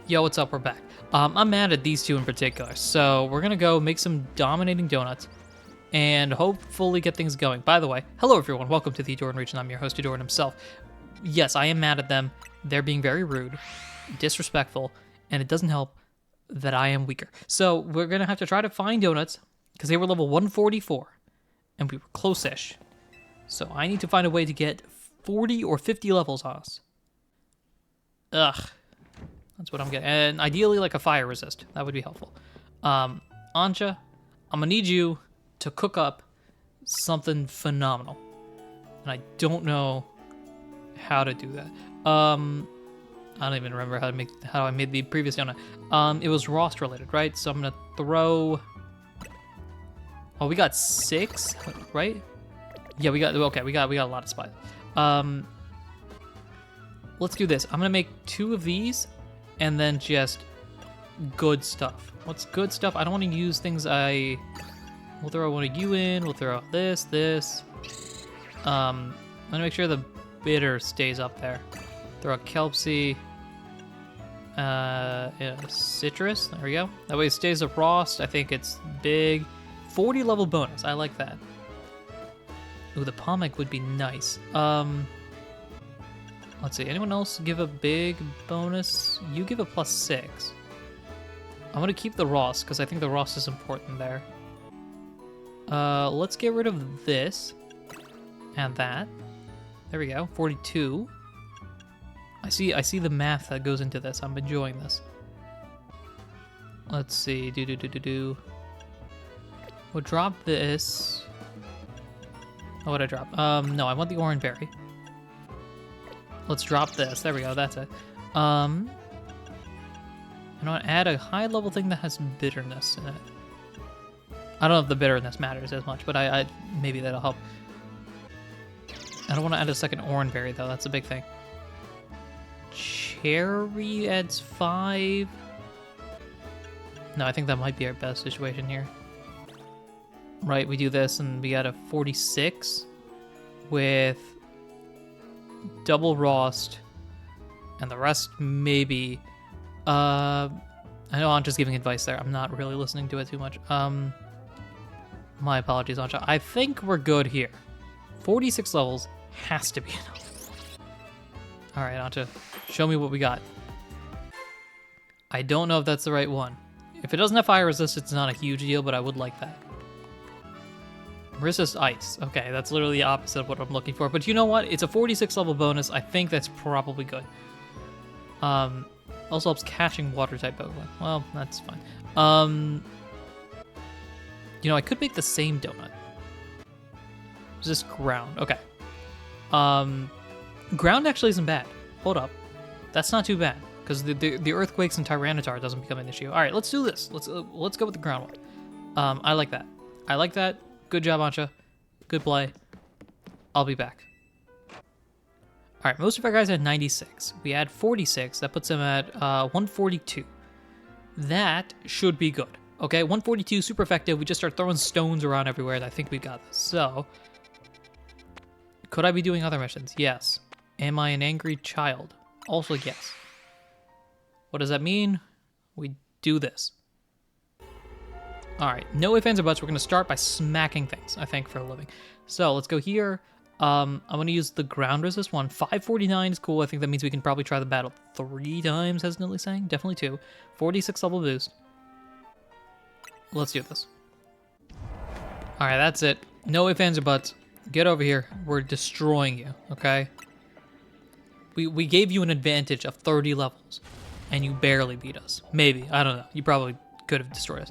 Yo, what's up? We're back. I'm mad at these two in particular, so we're gonna go make some dominating donuts and hopefully get things going. By the way, hello everyone, welcome to the Ahdurin region. I'm your host, Ahdurin himself. Yes, I am mad at them. They're being very rude, disrespectful, and it doesn't help that I am weaker. So we're gonna have to try to find donuts because they were level 144 and we were close-ish. So I need to find a way to get 40 or 50 levels on us. Ugh. That's what I'm getting. And ideally, like a fire resist. That would be helpful. Anja, I'm gonna need you to cook up something phenomenal. And I don't know how to do that. I don't even remember how I made the previous donut. It was Rost related, right? So I'm gonna throw... Oh, we got 6, right? Yeah, we got a lot of spice. Let's do this. I'm gonna make 2 of these. And then just good stuff. What's good stuff? I don't want to use things we'll throw one of you in. We'll throw this. I'm gonna make sure the bitter stays up there. Throw a kelpsy. Citrus. There we go. That way it stays a Rost. I think it's big. 40 level bonus. I like that. Ooh, the pomeg would be nice. Let's see, anyone else give a big bonus? You give a +6. I'm gonna keep the Rost, because I think the Rost is important there. Let's get rid of this. And that. There we go, 42. I see the math that goes into this. I'm enjoying this. Let's see, We'll drop this. Oh, what'd I drop? No, I want the orange berry. Let's drop this. There we go. That's it. I want to add a high level thing that has bitterness in it. I don't know if the bitterness matters as much, but I maybe that'll help. I don't want to add a second orange berry though. That's a big thing. Cherry adds 5. No, I think that might be our best situation here. Right, we do this and we got a 46 with double Rost, and the rest maybe. I know Anja's giving advice there. I'm not really listening to it too much. My apologies, Anja. I think we're good here. 46 levels has to be enough. All right, Anja, show me what we got. I don't know if that's the right one. If it doesn't have fire resist, it's not a huge deal, but I would like that. Resist ice. Okay, that's literally the opposite of what I'm looking for. But you know what? It's a 46 level bonus. I think that's probably good. Also helps catching water type Pokemon. Well, that's fine. You know, I could make the same donut. Just ground. Okay. Ground actually isn't bad. Hold up. That's not too bad. Because the earthquakes and Tyranitar doesn't become an issue. All right, let's do this. Let's go with the ground one. I like that. I like that. Good job, Anja. Good play. I'll be back. All right, most of our guys had 96. We add 46. That puts them at 142. That should be good. Okay, 142, super effective. We just start throwing stones around everywhere, and I think we got this. So, could I be doing other missions? Yes. Am I an angry child? Also, yes. What does that mean? We do this. All right, no ifs, ands, or buts. We're going to start by smacking things, I think, for a living. So let's go here. I'm going to use the ground resist one. 549 is cool. I think that means we can probably try the battle 3 times, hesitantly saying. Definitely 2. 46 level boost. Let's do this. All right, that's it. No ifs, ands, or buts. Get over here. We're destroying you, okay? We gave you an advantage of 30 levels, and you barely beat us. Maybe. I don't know. You probably could have destroyed us.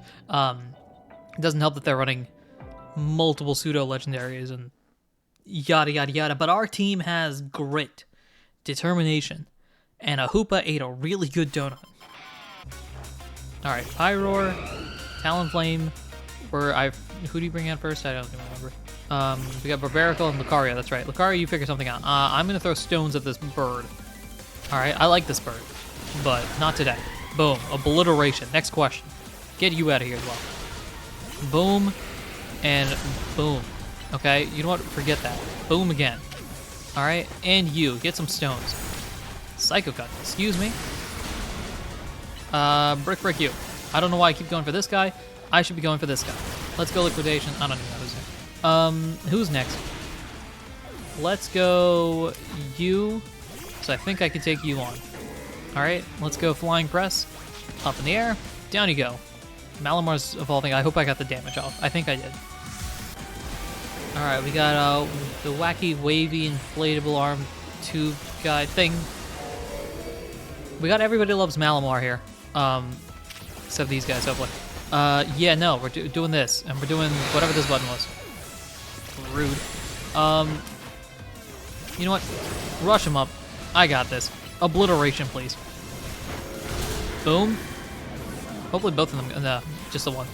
It doesn't help that they're running multiple pseudo-legendaries and yada yada yada, but our team has grit, determination, and a Hoopa ate a really good donut. Alright, Pyroar, Talonflame, who do you bring out first? I don't even remember. We got Barbarical and Lucario, that's right. Lucario, you figure something out. I'm gonna throw stones at this bird. Alright, I like this bird, but not today. Boom, obliteration. Next question. Get you out of here as well. Boom, and boom. Okay, you know what? Forget that. Boom again. All right, and you get some stones. Psycho Cut. Excuse me. Brick you. I don't know why I keep going for this guy. I should be going for this guy. Let's go liquidation. I don't even know who's next. Who's next? Let's go you. So I think I can take you on. All right, let's go flying press. Up in the air. Down you go. Malamar's evolving. I hope I got the damage off. I think I did. All right, we got the wacky, wavy, inflatable arm tube guy thing. We got Everybody Loves Malamar here. Except these guys, hopefully. Yeah, no, we're doing this, and we're doing whatever this button was. Rude. You know what? Rush him up. I got this. Obliteration, please. Boom. Hopefully both of them. No, just the one.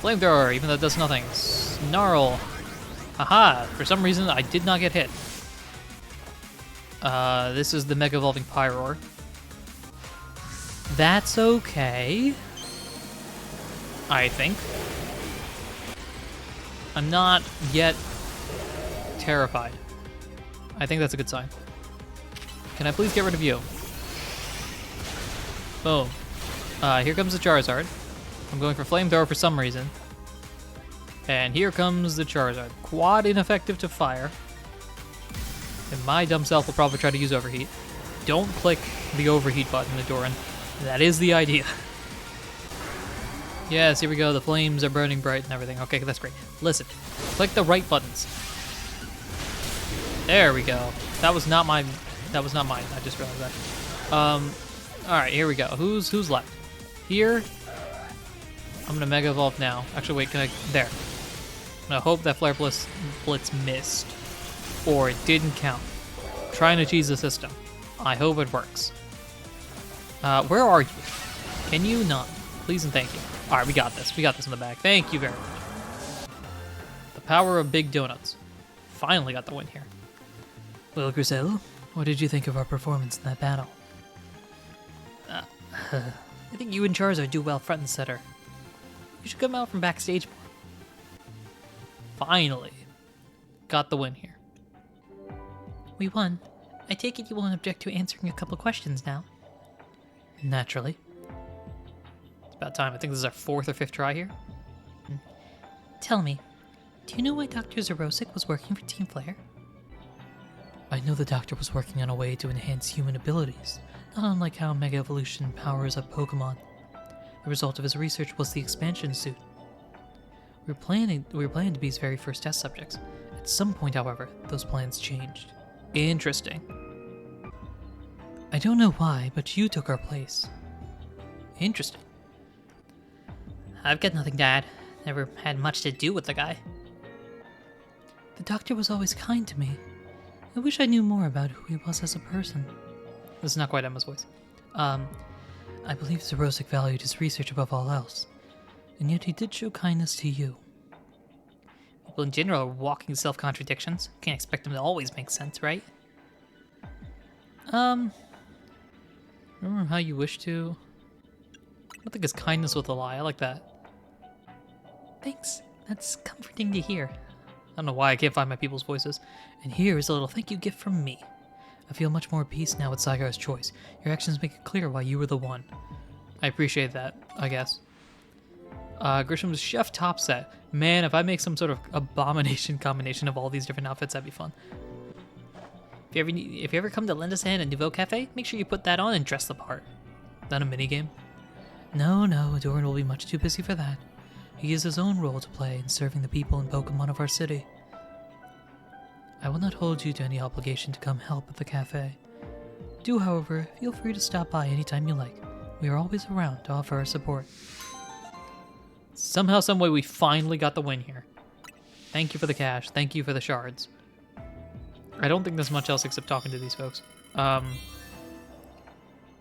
Flamethrower, even though it does nothing. Snarl. Haha, for some reason I did not get hit. This is the Mega Evolving Pyroar. That's okay. I think. I'm not yet terrified. I think that's a good sign. Can I please get rid of you? Boom. Here comes the Charizard. I'm going for Flamethrower for some reason. And here comes the Charizard. Quad ineffective to fire. And my dumb self will probably try to use Overheat. Don't click the Overheat button, Ahdurin. That is the idea. Yes, here we go. The flames are burning bright and everything. Okay, that's great. Listen, click the right buttons. There we go. That was not mine. That was not mine. I just realized that. All right, here we go. Who's left? Here. I'm gonna Mega Evolve now. Actually, wait. Can I? There. I'm gonna hope that Flare Blitz missed, or it didn't count. I'm trying to cheese the system. I hope it works. Where are you? Can you not? Please and thank you. All right, we got this. We got this in the bag. Thank you very much. The power of big donuts. Finally got the win here. Well, Griselle, what did you think of our performance in that battle? I think you and Charizard do well front and center. You should come out from backstage more. Finally. Got the win here. We won. I take it you won't object to answering a couple questions now. Naturally. It's about time. I think this is our 4th or 5th try here. Tell me, do you know why Dr. Zerosic was working for Team Flare? I know the doctor was working on a way to enhance human abilities, not unlike how Mega Evolution powers up Pokemon. The result of his research was the expansion suit. We were planning to be his very first test subjects. At some point, however, those plans changed. Interesting. I don't know why, but you took our place. Interesting. I've got nothing to add. Never had much to do with the guy. The doctor was always kind to me. I wish I knew more about who he was as a person. This is not quite Emma's voice. I believe Zerosic valued his research above all else, and yet he did show kindness to you. People in general are walking self-contradictions. Can't expect them to always make sense, right? Remember how you wish to? I don't think his kindness was a lie. I like that. Thanks. That's comforting to hear. I don't know why I can't find my people's voices. And here is a little thank you gift from me. I feel much more at peace now with Zygar's choice. Your actions make it clear why you were the one. I appreciate that, I guess. Grisham's chef top set. Man, if I make some sort of abomination combination of all these different outfits, that'd be fun. If you ever come to lend us a hand at Nouveau Cafe, make sure you put that on and dress the part. Is that a minigame? No, Ahdurin will be much too busy for that. He has his own role to play in serving the people and Pokemon of our city. I will not hold you to any obligation to come help at the cafe. Do, however, feel free to stop by anytime you like. We are always around to offer our support. Somehow, someway, we finally got the win here. Thank you for the cash. Thank you for the shards. I don't think there's much else except talking to these folks.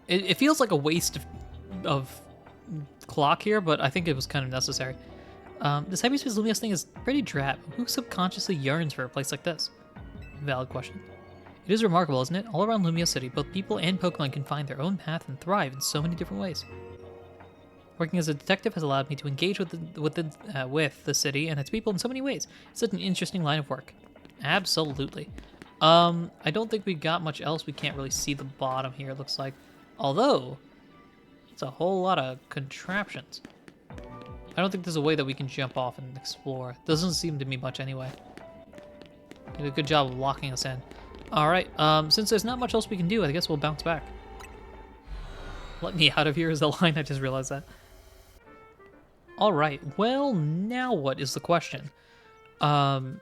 It feels like a waste of clock here, but I think it was kind of necessary. This Hyperspace Lumiose thing is pretty drab. Who subconsciously yearns for a place like this? Valid question. It is remarkable, isn't it? All around Lumiose City, both people and Pokemon can find their own path and thrive in so many different ways. Working as a detective has allowed me to engage with the city and its people in so many ways. It's such an interesting line of work. Absolutely. I don't think we got much else. We can't really see the bottom here, it looks like. Although, It's a whole lot of contraptions. I don't think there's a way that we can jump off and explore. Doesn't seem to me much anyway. Did a good job of locking us in. Alright, since there's not much else we can do, I guess we'll bounce back. Let me out of here is the line, I just realized that. Alright, well, now what is the question? There's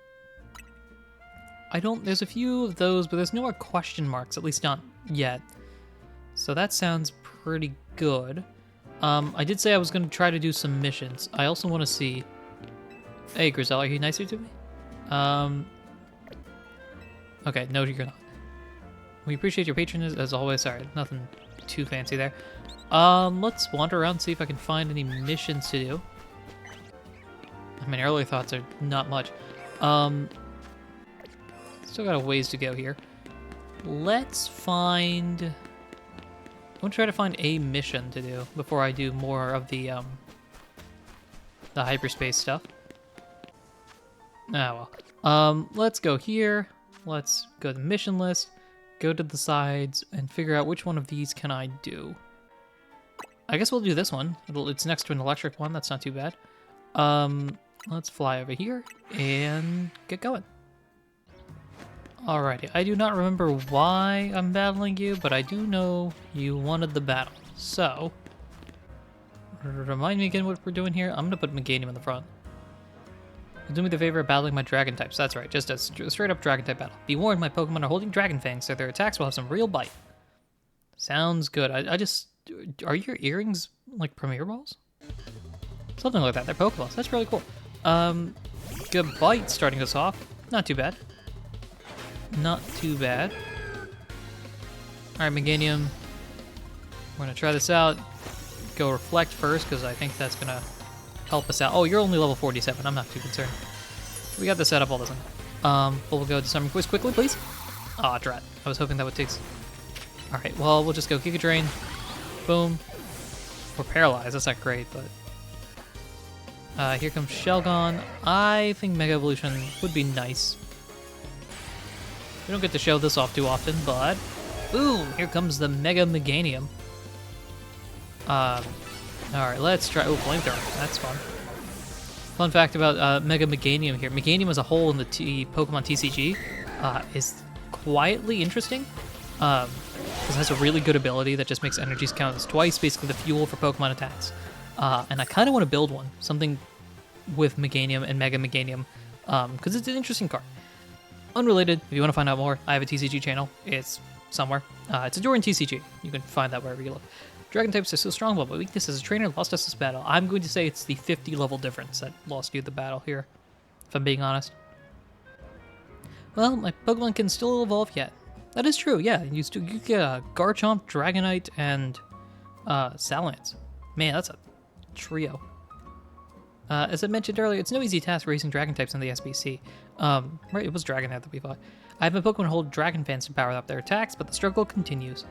a few of those, but there's no more question marks, at least not yet. So that sounds pretty good. I did say I was going to try to do some missions. I also want to see... Hey, Grizel, are you nicer to me? Okay, no, you're not. We appreciate your patronage, as always. Sorry, nothing too fancy there. Let's wander around and see if I can find any missions to do. I mean, early thoughts are not much. Still got a ways to go here. Let's find... I want to try to find a mission to do before I do more of the hyperspace stuff. Ah, well. Let's go here. Let's go to the mission list, go to the sides, and figure out which one of these can I do. I guess we'll do this one. It's next to an electric one. That's not too bad. Let's fly over here and get going. Alrighty, I do not remember why I'm battling you, but I do know you wanted the battle. So, remind me again what we're doing here. I'm gonna put Meganium in the front. Do me the favor of battling my dragon types. That's right, just a straight up dragon type battle. Be warned, my Pokemon are holding dragon fangs, so their attacks will have some real bite. Sounds good. I just... Are your earrings like Premier Balls? Something like that. They're Pokeballs. That's really cool. Good bite starting us off. Not too bad. Not too bad. Alright, Meganium. We're gonna try this out. Go Reflect first, because I think that's gonna help us out. Oh, you're only level 47. I'm not too concerned. We got this set up all the time. But we'll go to Summon Quiz quickly, please. Aw, drat. I was hoping that would take... Alright, well, we'll just go Giga Drain. Boom. We're paralyzed. That's not great, but... here comes Shelgon. I think Mega Evolution would be nice. We don't get to show this off too often, but... Boom! Here comes the Mega Meganium. Alright, let's try... Oh, Flamethrower. That's fun. Fun fact about Mega Meganium here. Meganium as a whole in the Pokemon TCG is quietly interesting. Because it has a really good ability that just makes energies count as twice, basically the fuel for Pokemon attacks. And I kind of want to build one. Something with Meganium and Mega Meganium. Because it's an interesting card. Unrelated, if you want to find out more, I have a TCG channel. It's somewhere. It's Ahdurin TCG. You can find that wherever you look. Dragon types are so strong, but my weakness as a trainer lost us this battle. I'm going to say it's the 50 level difference that lost you the battle here, if I'm being honest. Well, my Pokemon can still evolve yet. That is true, yeah. You get Garchomp, Dragonite, and Salamence. Man, that's a trio. As I mentioned earlier, it's no easy task raising dragon types in the SBC. Right, it was Dragonite that we fought. I have my Pokemon hold dragon fans to power up their attacks, but the struggle continues.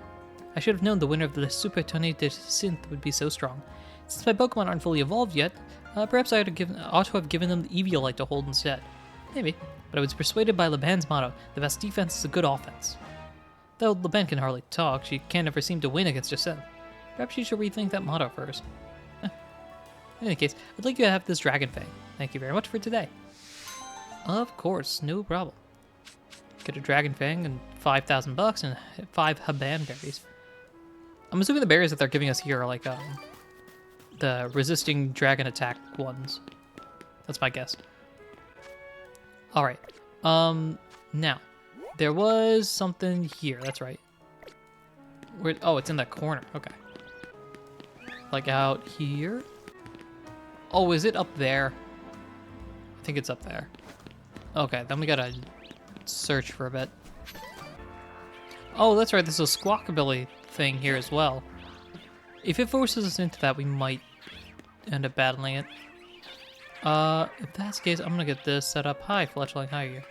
I should have known the winner of the Super Tonne de Synth would be so strong. Since my Pokemon aren't fully evolved yet, perhaps I ought to have given them the Eviolite to hold instead. Maybe, but I was persuaded by Leban's motto, the best defense is a good offense. Though Leban can hardly talk, she can't ever seem to win against Jacin. Perhaps she should rethink that motto first. In any case, I'd like you to have this Dragon Fang. Thank you very much for today. Of course, no problem. Get a Dragon Fang and $5,000 and 5 Haban berries. I'm assuming the berries that they're giving us here are like the resisting dragon attack ones. That's my guess. All right. Now there was something here. That's right. Oh, it's in that corner. Okay. Like out here. Oh, is it up there? I think it's up there. Okay, then we gotta search for a bit. Oh, that's right, there's a Squawkabilly thing here as well. If it forces us into that, we might end up battling it. If that's the case, I'm gonna get this set up. Hi, Fletchling, how are you?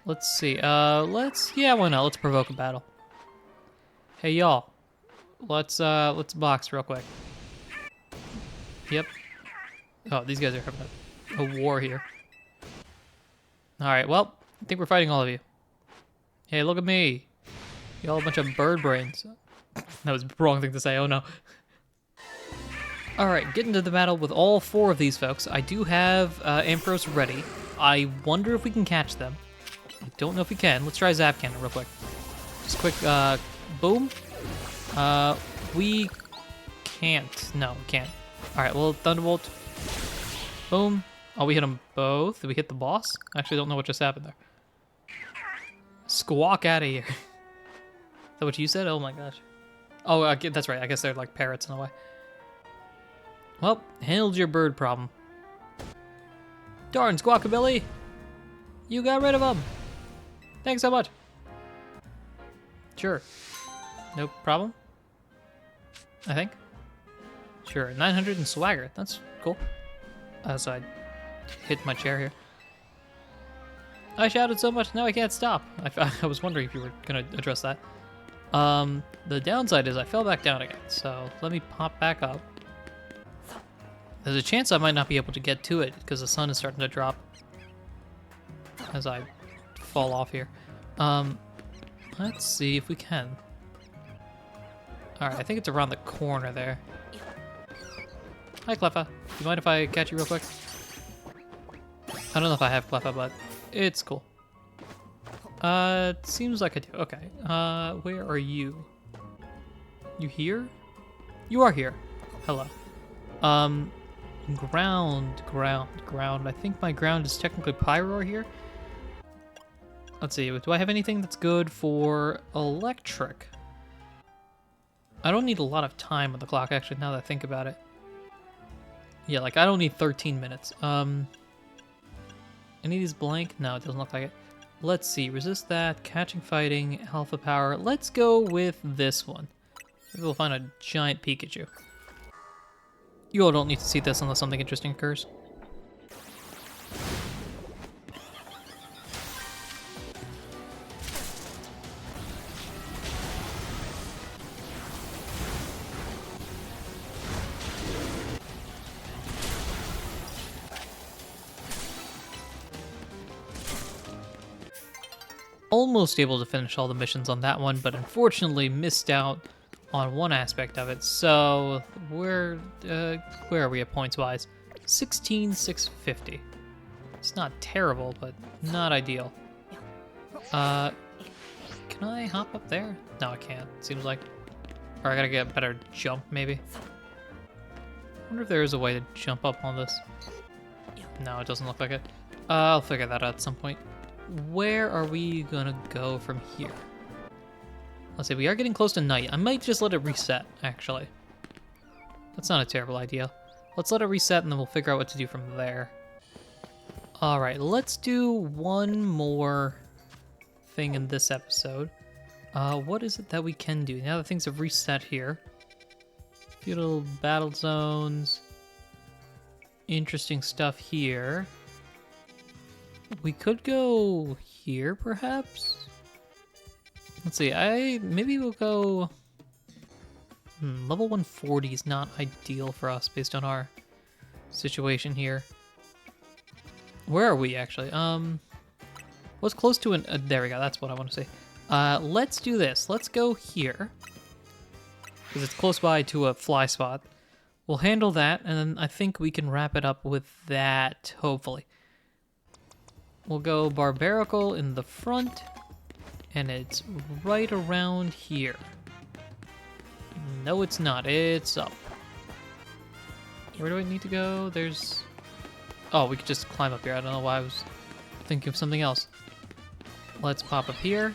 Let's see, yeah, why not? Let's provoke a battle. Hey, y'all. Let's box real quick. Yep. Oh, these guys are having a war here. Alright, well, I think we're fighting all of you. Hey, look at me. Y'all a bunch of bird brains. That was the wrong thing to say, oh no. Alright, get into the battle with all 4 of these folks. I do have Ampharos ready. I wonder if we can catch them. I don't know if we can. Let's try Zap Cannon real quick. Just quick, boom. We can't. No, we can't. Alright, well, Thunderbolt. Boom. Oh, we hit them both. Did we hit the boss? I actually don't know what just happened there. Squawk out of here. Is that what you said? Oh my gosh. Oh, that's right. I guess they're like parrots in a way. Well, handled your bird problem. Darn, Squawkabilly! You got rid of him! Thanks so much. Sure. No problem? I think. Sure, 900 and swagger. That's cool. So I hit my chair here. I shouted so much, now I can't stop. I was wondering if you were going to address that. The downside is I fell back down again, so let me pop back up. There's a chance I might not be able to get to it because the sun is starting to drop as I fall off here. Let's see if we can. Alright, I think it's around the corner there. Hi, Cleffa. Do you mind if I catch you real quick? I don't know if I have Cleffa, but it's cool. It seems like I do. Okay. Where are you? You here? You are here. Hello. Ground. I think my ground is technically Pyro here. Let's see. Do I have anything that's good for electric? I don't need a lot of time on the clock, actually, now that I think about it. Yeah, like, I don't need 13 minutes. Any of these blank? No, it doesn't look like it. Let's see. Resist that. Catching, fighting, alpha power. Let's go with this one. Maybe we'll find a giant Pikachu. You all don't need to see this unless something interesting occurs. Almost able to finish all the missions on that one, but unfortunately missed out on one aspect of it. So where are we at points wise? 16,650. It's not terrible, but not ideal. Can I hop up there? No, I can't. Seems like, or I gotta get a better jump maybe. I wonder if there is a way to jump up on this. No, it doesn't look like it. I'll figure that out at some point. Where are we gonna go from here? Let's see, we are getting close to night. I might just let it reset, actually. That's not a terrible idea. Let's let it reset and then we'll figure out what to do from there. Alright, let's do one more thing in this episode. What is it that we can do? Now that things have reset here. Feudal battle zones. Interesting stuff here. We could go here, perhaps? Let's see, maybe we'll go... level 140 is not ideal for us based on our situation here. Where are we, actually? What's close to there we go, that's what I want to say. Let's do this. Let's go here. Because it's close by to a fly spot. We'll handle that, and then I think we can wrap it up with that, hopefully. We'll go Barbarical in the front, and it's right around here. No, it's not. It's up. Where do I need to go? There's... Oh, we could just climb up here. I don't know why I was thinking of something else. Let's pop up here.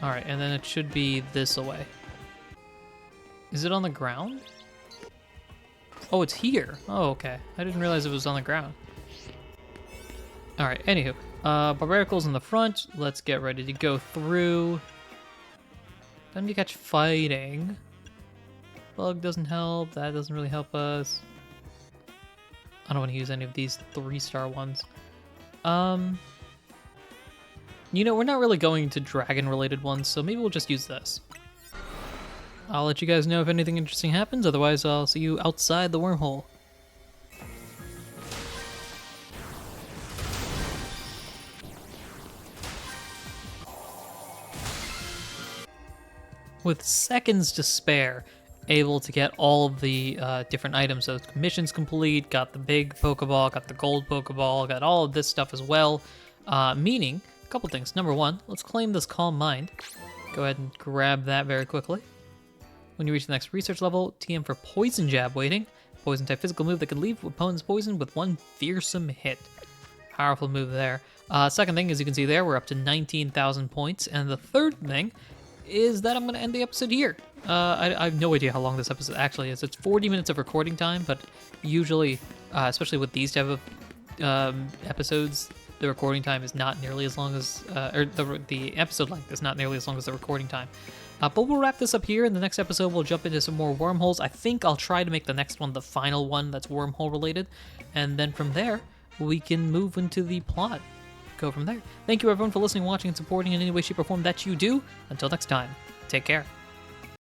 Alright, and then it should be this away. Is it on the ground? Oh, it's here. Oh, okay. I didn't realize it was on the ground. Alright, anywho. Barbarical's in the front. Let's get ready to go through. Time to catch fighting. Bug doesn't help. That doesn't really help us. I don't want to use any of these 3-star ones. You know, we're not really going to dragon-related ones, so maybe we'll just use this. I'll let you guys know if anything interesting happens, otherwise I'll see you outside the wormhole. With seconds to spare, able to get all of the different items. So missions complete, got the big Pokeball, got the gold Pokeball, got all of this stuff as well. Meaning, a couple things. Number one, let's claim this Calm Mind. Go ahead and grab that very quickly. When you reach the next research level, TM for Poison Jab waiting. Poison type physical move that can leave opponents poisoned with one fearsome hit. Powerful move there. Second thing, as you can see there, we're up to 19,000 points. And the third thing is that I'm going to end the episode here. I have no idea how long this episode actually is. It's 40 minutes of recording time, but usually, especially with these type of episodes, the recording time is not nearly as long as, or the episode length is not nearly as long as the recording time. But we'll wrap this up here. In the next episode, we'll jump into some more wormholes. I think I'll try to make the next one the final one that's wormhole related. And then from there, we can move into the plot. Go from there. Thank you everyone for listening, watching, and supporting in any way, shape, or form that you do. Until next time, take care.